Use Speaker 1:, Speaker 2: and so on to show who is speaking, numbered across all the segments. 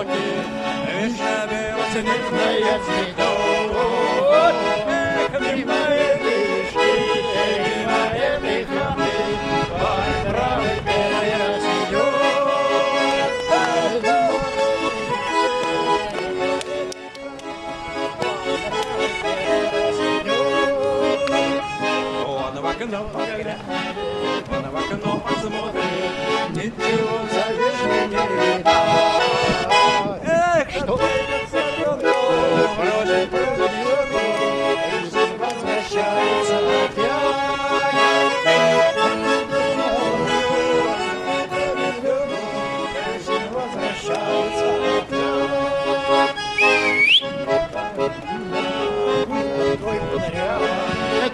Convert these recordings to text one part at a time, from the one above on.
Speaker 1: высокий, вишня белоснежная цветет. Эх, мимая мишки, мимая михаты, по траве белой растет. Он в окно поглядит, он в окно посмотрит, ничего за вишней не видать. Эх, что бросит жизнь возвращается опять. Жизнь возвращается опять.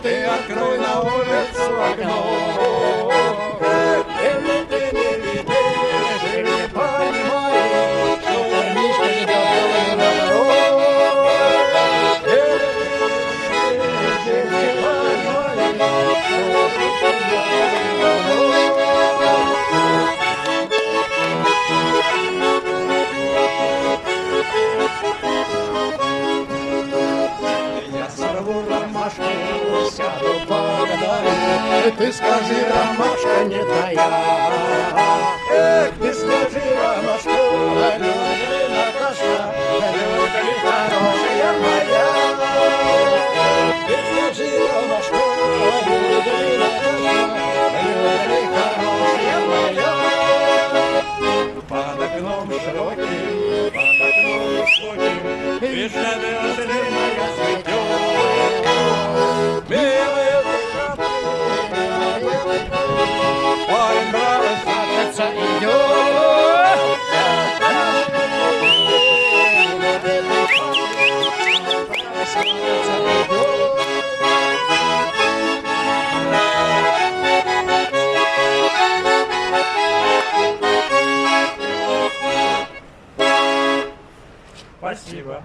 Speaker 1: Ты открой на улицу окно. Или ты не видишь, или не понимаешь, что парнишка идет на дорогу. Или ты не понимаешь, что парнишка идет на дорогу. Я сорву ромашку, сяду поговорю. Ты скажи, ромашка не твоя. Эх, ты скажи, ромашка, любишь ли, Наташка, любишь ли, хорошая моя. Ты скажи, ромашка, любишь ли, Наташка, любишь ли, хорошая моя. Под окном широким, под окном высоким, вишня белоснежная цветет. Белые закаты, парень браво свататься идет. Спасибо.